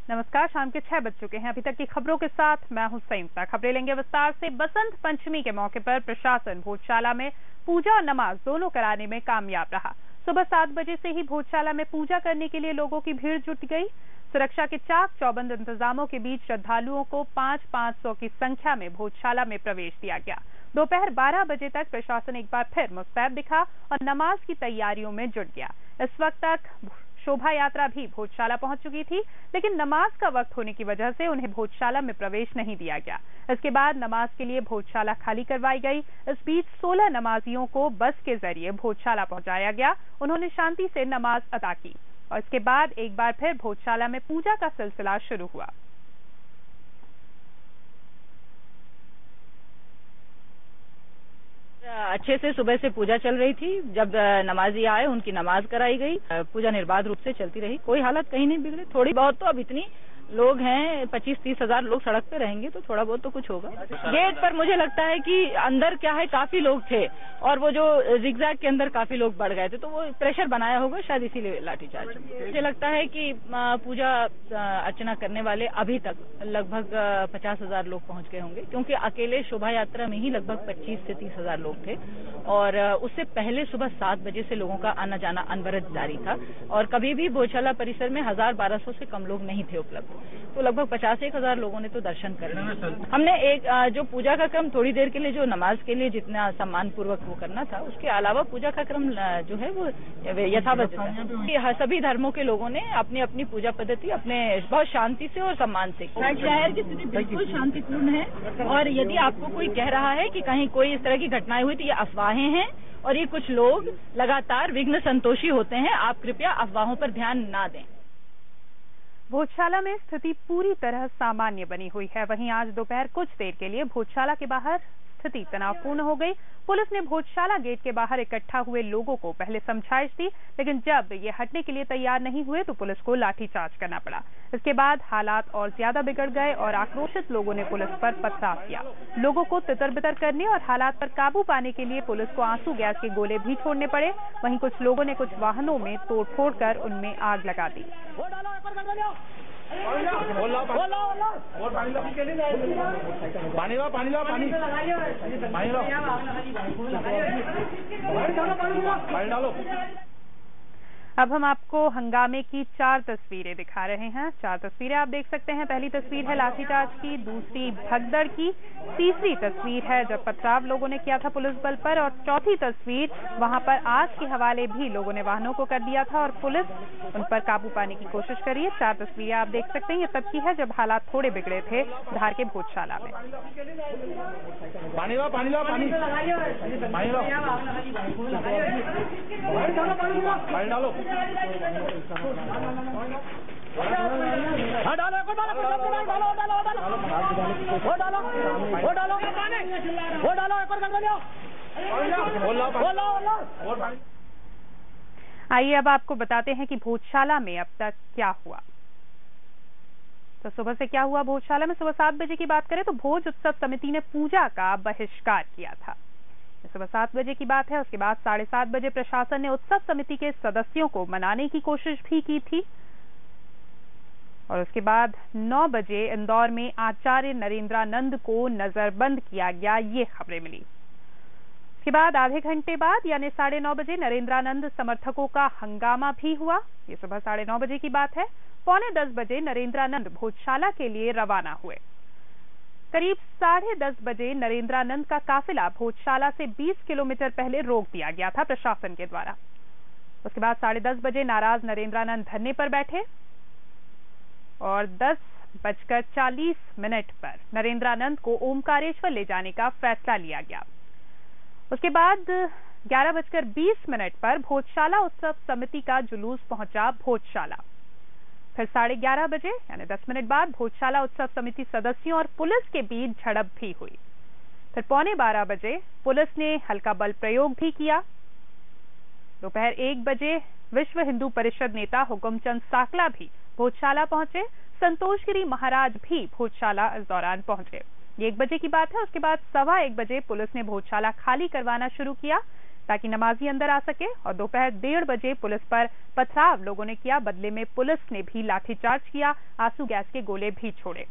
नमस्कार, शाम के 6 बज चुके हैं। अभी तक की खबरों के साथ मैं हूं संयुक्ता। खबरें लेंगे विस्तार से। बसंत पंचमी के मौके पर प्रशासन भोजशाला में पूजा और नमाज दोनों कराने में कामयाब रहा। सुबह 7 बजे से ही भोजशाला में पूजा करने के लिए लोगों की भीड़ जुट गई। सुरक्षा के चाक चौबंद इंतजामों के बीच श्रद्धालुओं को 500 की संख्या में भोजशाला में प्रवेश दिया गया। दोपहर 12 बजे तक प्रशासन एक बार फिर मुस्तैद दिखा और नमाज की तैयारियों में जुट गया। इस वक्त तक शोभा यात्रा भी भोजशाला पहुंच चुकी थी, लेकिन नमाज का वक्त होने की वजह से उन्हें भोजशाला में प्रवेश नहीं दिया गया। इसके बाद नमाज के लिए भोजशाला खाली करवाई गई। इस बीच 16 नमाजियों को बस के जरिए भोजशाला पहुंचाया गया। उन्होंने शांति से नमाज अदा की और इसके बाद एक बार फिर भोजशाला में पूजा का सिलसिला शुरू हुआ। अच्छे से सुबह से पूजा चल रही थी। जब नमाजी आए उनकी नमाज कराई गई। पूजा निर्बाध रूप से चलती रही। कोई हालत कहीं नहीं बिगड़ी। थोड़ी बहुत तो अब इतनी लोग हैं, 25-30 हजार लोग सड़क पे रहेंगे तो थोड़ा बहुत तो कुछ होगा। गेट पर मुझे लगता है कि अंदर क्या है, काफी लोग थे और वो जो जिगजैग के अंदर काफी लोग बढ़ गए थे तो वो प्रेशर बनाया होगा, शायद इसीलिए लाठीचार्ज। मुझे लगता है कि पूजा अर्चना करने वाले अभी तक लगभग 50 हजार लोग पहुंच गए होंगे, क्योंकि अकेले शोभा यात्रा में ही लगभग 25 से 30 हजार लोग थे और उससे पहले सुबह 7 बजे से लोगों का आना जाना अनवरत जारी था और कभी भी भोजशाला परिसर में 1000-1200 से कम लोग नहीं थे उपलब्ध। तो लगभग 50-1 हजार लोगों ने तो दर्शन कर लिए। हमने एक जो पूजा का क्रम थोड़ी देर के लिए जो नमाज के लिए जितना सम्मान पूर्वक वो करना था, उसके अलावा पूजा का क्रम जो है वो यथावत था। सभी धर्मों के लोगों ने अपनी अपनी पूजा पद्धति अपने बहुत शांति से और सम्मान से की। शहर की स्थिति बिल्कुल शांतिपूर्ण है और यदि आपको कोई कह रहा है कि कहीं कोई इस तरह की घटनाएं हुई तो ये अफवाहें हैं और ये कुछ लोग लगातार विघ्न संतोषी होते हैं। आप कृपया अफवाहों पर ध्यान ना दें। भोजशाला में स्थिति पूरी तरह सामान्य बनी हुई है। वहीं आज दोपहर कुछ देर के लिए भोजशाला के बाहर स्थिति तनावपूर्ण हो गई। पुलिस ने भोजशाला गेट के बाहर इकट्ठा हुए लोगों को पहले समझाइश दी, लेकिन जब ये हटने के लिए तैयार नहीं हुए तो पुलिस को लाठीचार्ज करना पड़ा। इसके बाद हालात और ज्यादा बिगड़ गए और आक्रोशित लोगों ने पुलिस पर पथराव किया। लोगों को तितर-बितर करने और हालात पर काबू पाने के लिए पुलिस को आंसू गैस के गोले भी छोड़ने पड़े। वहीं कुछ लोगों ने कुछ वाहनों में तोड़फोड़ कर उनमें आग लगा दी। अब हम आपको हंगामे की 4 तस्वीरें दिखा रहे हैं। 4 तस्वीरें आप देख सकते हैं। पहली तस्वीर है लाठीचार्ज की, दूसरी भगदड़ की, तीसरी तस्वीर है जब पथराव लोगों ने किया था पुलिस बल पर और चौथी तस्वीर वहां पर आग के हवाले भी लोगों ने वाहनों को कर दिया था और पुलिस उन पर काबू पाने की कोशिश कर रही है। 4 तस्वीरें आप देख सकते हैं। ये तब की है जब हालात थोड़े बिगड़े थे धार के भोजशाला में। आइए अब आपको बताते हैं कि भोजशाला में अब तक क्या हुआ। तो सुबह से क्या हुआ भोजशाला में। सुबह 7 बजे की बात करें तो भोज उत्सव समिति ने पूजा का बहिष्कार किया था। सुबह 7 बजे की बात है। उसके बाद 7:30 बजे प्रशासन ने उत्सव समिति के सदस्यों को मनाने की कोशिश भी की थी और उसके बाद 9 बजे इंदौर में आचार्य नरेंद्रानंद को नजरबंद किया गया, ये खबरें मिली। उसके बाद आधे घंटे बाद यानी 9:30 बजे नरेंद्रानंद समर्थकों का हंगामा भी हुआ। ये सुबह 9:30 बजे की बात है। 9:45 बजे नरेंद्रानंद भोजशाला के लिए रवाना हुए। करीब 10:30 बजे नरेंद्रानंद का काफिला भोजशाला से 20 किलोमीटर पहले रोक दिया गया था प्रशासन के द्वारा। उसके बाद 10:30 बजे नाराज नरेंद्रानंद धरने पर बैठे और 10:40 पर नरेंद्रानंद को ओमकारेश्वर ले जाने का फैसला लिया गया। उसके बाद 11:20 पर भोजशाला उत्सव समिति का जुलूस पहुंचा भोजशाला। फिर 11:30 बजे यानी 10 मिनट बाद भोजशाला उत्सव समिति सदस्यों और पुलिस के बीच झड़प भी हुई। फिर 11:15 बजे पुलिस ने हल्का बल प्रयोग भी किया। दोपहर 1 बजे विश्व हिंदू परिषद नेता हुकुमचंद साकला भी भोजशाला पहुंचे। संतोषगिरी महाराज भी भोजशाला इस दौरान पहुंचे। ये 1 बजे की बात है। उसके बाद 1:15 बजे पुलिस ने भोजशाला खाली करवाना शुरू किया। ताकि नमाजी अंदर आ सके और दोपहर 1:30 बजे पुलिस पर पथराव लोगों ने किया। बदले में पुलिस ने भी लाठीचार्ज किया, आंसू गैस के गोले भी छोड़े।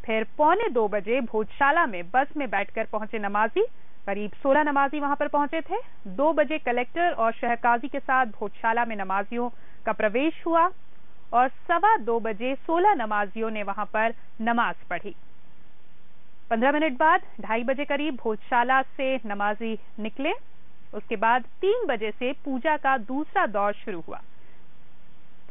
फिर 1:45 बजे भोजशाला में बस में बैठकर पहुंचे नमाजी। करीब 16 नमाजी वहां पर पहुंचे थे। 2 बजे कलेक्टर और शहकाजी के साथ भोजशाला में नमाजियों का प्रवेश हुआ और 2:15 बजे 16 नमाजियों ने वहां पर नमाज पढ़ी। 15 मिनट बाद 2:30 बजे करीब भोजशाला से नमाजी निकले। उसके बाद 3 बजे से पूजा का दूसरा दौर शुरू हुआ।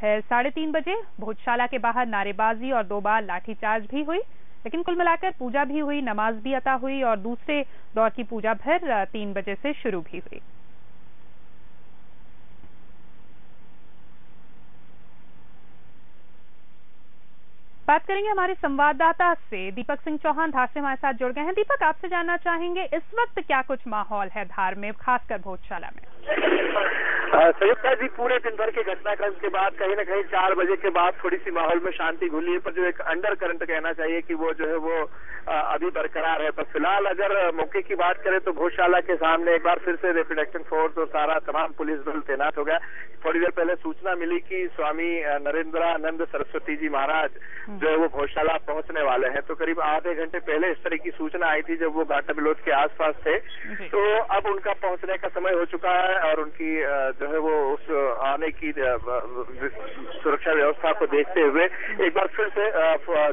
फिर 3:30 बजे भोजशाला के बाहर नारेबाजी और 2 बार लाठीचार्ज भी हुई, लेकिन कुल मिलाकर पूजा भी हुई, नमाज भी अता हुई और दूसरे दौर की पूजा फिर 3 बजे से शुरू भी हुई। बात करेंगे हमारे संवाददाता से दीपक सिंह चौहान धार से हमारे साथ जुड़ गए हैं। दीपक, आपसे जानना चाहेंगे इस वक्त क्या कुछ माहौल है धार में, खासकर भोजशाला में? संयुक्ता जी, पूरे दिन भर के घटनाक्रम के बाद कहीं न कहीं 4 बजे के बाद थोड़ी सी माहौल में शांति घुली है, पर जो एक अंडर करंट कहना चाहिए कि वो जो है वो अभी बरकरार है। पर फिलहाल अगर मौके की बात करें तो भोजशाला के सामने एक बार फिर से रैपिड एक्शन फोर्स और सारा तमाम पुलिस बल तैनात हो गया। थोड़ी देर पहले सूचना मिली कि स्वामी नरेंद्रानंद सरस्वती जी महाराज जो है वो भोजशाला पहुंचने वाले हैं, तो करीब आधे घंटे पहले इस तरह की सूचना आई थी जब वो घाटा बिलोच के आसपास थे। तो अब उनका पहुंचने का समय हो चुका है और उनकी जो है वो उस आने की सुरक्षा व्यवस्था को देखते हुए एक बार फिर से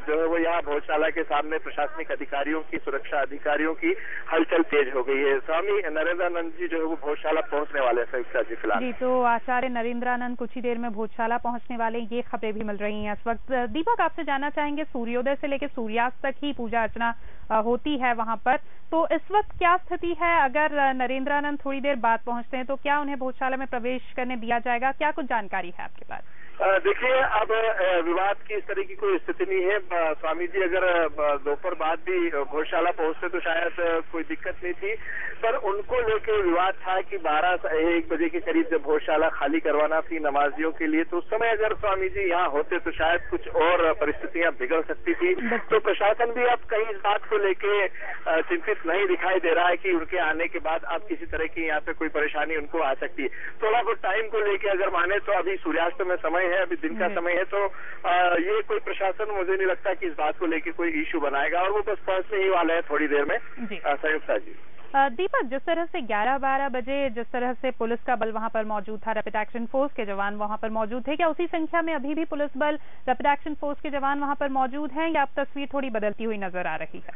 जो है वो यहाँ भोजशाला के सामने प्रशासनिक अधिकारियों की, सुरक्षा अधिकारियों की हलचल तेज हो गई है। स्वामी नरेंद्रानंद जी जो है वो भोजशाला पहुंचने वाले हैं संयुक्ता जी फिलहाल। जी, तो आचार्य नरेंद्रानंद कुछ ही देर में भोजशाला पहुंचने वाले, ये खबरें भी मिल रही हैं इस वक्त। दीपक, आपसे जानना चाहेंगे सूर्योदय से लेकर सूर्यास्त तक ही पूजा अर्चना होती है वहां पर, तो इस वक्त क्या स्थिति है? अगर नरेंद्रानंद थोड़ी देर बाद पहुंचते हैं तो क्या उन्हें भोजशाला में प्रवेश करने दिया जाएगा? क्या कुछ जानकारी है आपके पास? देखिए, अब विवाद की इस तरह की कोई स्थिति नहीं है। स्वामी जी अगर दोपहर बाद भी भोजशाला पहुंचते तो शायद कोई दिक्कत नहीं थी, पर उनको लेकर विवाद था कि 12-1 बजे के करीब जब भोजशाला खाली करवाना थी नमाजियों के लिए, तो उस समय अगर स्वामी जी यहाँ होते तो शायद कुछ और परिस्थितियां बिगड़ सकती थी। तो प्रशासन भी अब कहीं इस बात को लेके चिंतित नहीं दिखाई दे रहा है कि उनके आने के बाद अब किसी तरह की यहाँ पे कोई परेशानी उनको आ सकती है। थोड़ा बहुत टाइम को लेके अगर माने तो अभी सूर्यास्त में समय है, अभी दिन का समय है, तो ये कोई प्रशासन मुझे नहीं लगता कि इस बात को लेके कोई इश्यू बनाएगा और वो बस पहुंचने ही वाले हैं थोड़ी देर में। संयुक्ता जी, दीपक, जिस तरह से 11-12 बजे जिस तरह से पुलिस का बल वहां पर मौजूद था, रैपिड एक्शन फोर्स के जवान वहां पर मौजूद थे, क्या उसी संख्या में अभी भी पुलिस बल, रैपिड एक्शन फोर्स के जवान वहां पर मौजूद हैं या अब तस्वीर थोड़ी बदलती हुई नजर आ रही है?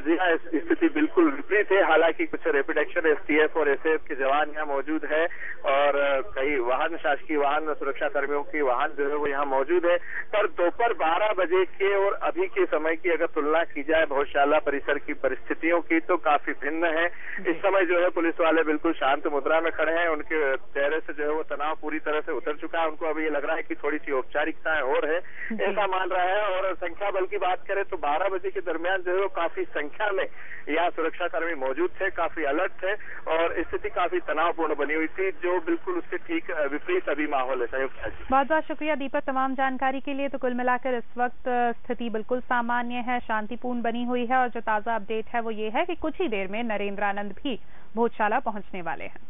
जी हाँ, स्थिति बिल्कुल विपरीत है। हालांकि कुछ रैपिड एक्शन एसटीएफ और एसएएफ के जवान यहाँ मौजूद है और कई वाहन, शासकीय वाहन, सुरक्षा कर्मियों के वाहन जो है वो यहाँ मौजूद है। पर दोपहर 12 बजे के और अभी के समय की अगर तुलना की जाए भोजशाला परिसर की परिस्थितियों की तो काफी भिन्न है। इस समय जो है पुलिस वाले बिल्कुल शांत मुद्रा में खड़े हैं, उनके चेहरे से जो है वो तनाव पूरी तरह से उतर चुका है। उनको अभी ये लग रहा है कि थोड़ी सी औपचारिकताएं और है, ऐसा मान रहा है। और संख्या बल की बात करें तो 12 बजे के दरमियान जो है वो काफी संख्या में यहाँ सुरक्षा कर्मी मौजूद थे, काफी अलर्ट थे और स्थिति काफी तनावपूर्ण बनी हुई थी, जो बिल्कुल उससे ठीक विपरीत अभी माहौल है। संयुक्त जी, बहुत बहुत शुक्रिया दीपक तमाम जानकारी के लिए। तो कुल मिलाकर इस वक्त स्थिति बिल्कुल सामान्य है, शांतिपूर्ण बनी हुई है और जो ताजा अपडेट है वो ये है कि कुछ ही देर में नरेंद्रानंद भी भोजशाला पहुंचने वाले हैं।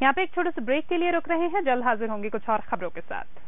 यहाँ पे एक छोटे से ब्रेक के लिए रुक रहे हैं, जल्द हाजिर होंगे कुछ और खबरों के साथ।